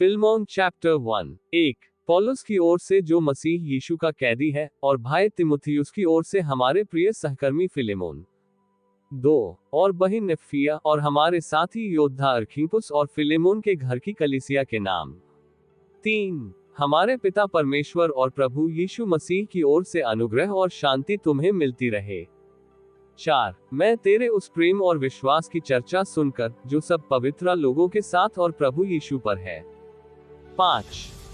Philemon chapter 1। 1 पौलुस की ओर से जो मसीह यीशु का कैदी है, और भाई तिमुथियुस की ओर से हमारे प्रिय सहकर्मी फिलेमोन। 2 और बहन नेफिया और हमारे साथी योद्धा अर्खिपुस और फिलेमोन के घर की कलीसिया के नाम। 3 हमारे पिता परमेश्वर और प्रभु यीशु मसीह की ओर से अनुग्रह और शांति तुम्हें मिलती रहे। 4 मैं तेरे उस प्रेम और विश्वास की चर्चा सुनकर, जो सब पवित्र लोगों के साथ और प्रभु यीशु पर है। 5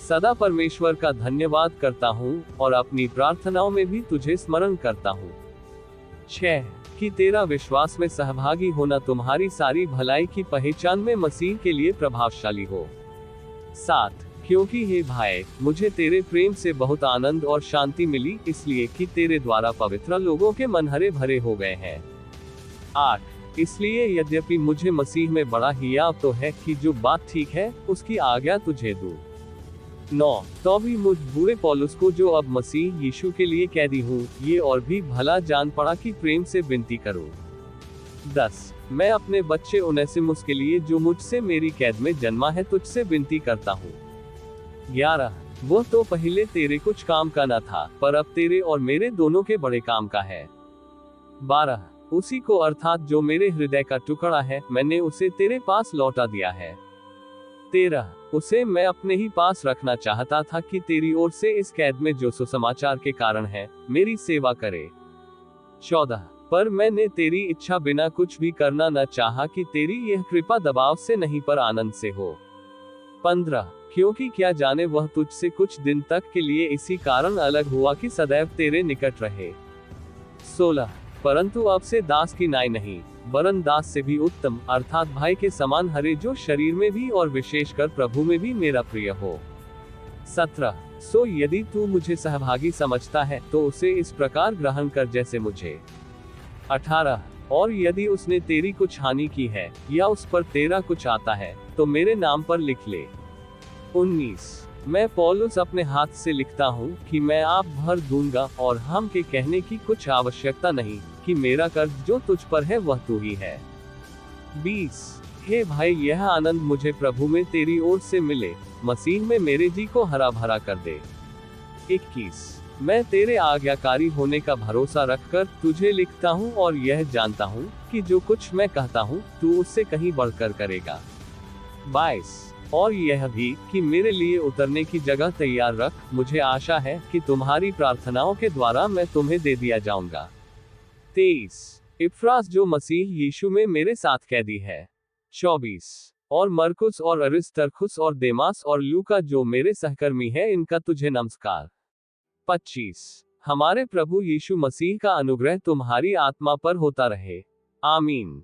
सदा परमेश्वर का धन्यवाद करता हूँ, और अपनी प्रार्थनाओं में भी तुझे स्मरण करता हूँ। 6 कि तेरा विश्वास में सहभागी होना तुम्हारी सारी भलाई की पहचान में मसीह के लिए प्रभावशाली हो। 7 क्योंकि हे भाई, मुझे तेरे प्रेम से बहुत आनंद और शांति मिली, इसलिए कि तेरे द्वारा पवित्र लोगों के मन हरे भरे हो गए हैं। 8 इसलिए यद्यपि मुझे मसीह में बड़ा हियाव तो है कि जो बात ठीक है, उसकी आज्ञा तुझे दूं। 9 तो भी मुझ बुरे पौलुस को, जो अब मसीह यीशु के लिए कैदी हूँ, ये और भी भला जान पड़ा कि प्रेम से विनती करूँ। 10 मैं अपने बच्चे उनेसिमुस के लिए, जो मुझसे मेरी कैद में जन्मा है, तुझसे विनती करता हूँ। 11 वो तो पहले तेरे कुछ काम का न था, पर अब तेरे और मेरे दोनों के बड़े काम का है। 12 उसी को, अर्थात जो मेरे हृदय का टुकड़ा है, मैंने उसे तेरे पास लौटा दिया है। 13 उसे मैं अपने ही पास रखना चाहता था कि तेरी ओर से इस कैद में जो सुसमाचार के कारण है, मेरी सेवा करे। 14 पर मैंने तेरी इच्छा बिना कुछ भी करना न चाहा कि तेरी यह कृपा दबाव से नहीं पर आनंद से हो। 15 क्योंकि क्या जाने वह तुझसे कुछ दिन तक के लिए इसी कारण अलग हुआ कि सदैव तेरे निकट रहे। 16 परंतु अब से दास की नाई नहीं, वरन दास से भी उत्तम, अर्थात भाई के समान हरे, जो शरीर में भी और विशेषकर प्रभु में भी मेरा प्रिय हो। 17 सो यदि तू मुझे सहभागी समझता है, तो उसे इस प्रकार ग्रहण कर जैसे मुझे। 18 और यदि उसने तेरी कुछ हानि की है, या उस पर तेरा कुछ आता है, तो मेरे नाम पर लिख ले। 19 मैं पौलुस अपने हाथ से लिखता हूँ कि मैं आप भर दूंगा, और हम के कहने की कुछ आवश्यकता नहीं, कि मेरा कर्ज जो तुझ पर है वह तू ही है। 20 हे भाई, यह आनंद मुझे प्रभु में तेरी ओर से मिले, मसीह में मेरे जी को हरा भरा कर दे। 21 मैं तेरे आज्ञाकारी होने का भरोसा रखकर तुझे लिखता हूँ, और यह जानता हूँ कि जो कुछ मैं कहता हूँ, तू उससे कहीं बढ़कर करेगा। 22 और यह भी कि मेरे लिए उतरने की जगह तैयार रख, मुझे आशा है कि तुम्हारी प्रार्थनाओं के द्वारा मैं तुम्हें दे दिया जाऊंगा। 23 इफ्रास जो मसीह यीशु में मेरे साथ कैदी है। 24 और मरकुस और अरिस्तर्खुस और देमास और लूका जो मेरे सहकर्मी है, इनका तुझे नमस्कार। 25 हमारे प्रभु यीशु मसीह का अनुग्रह तुम्हारी आत्मा पर होता रहे। आमीन।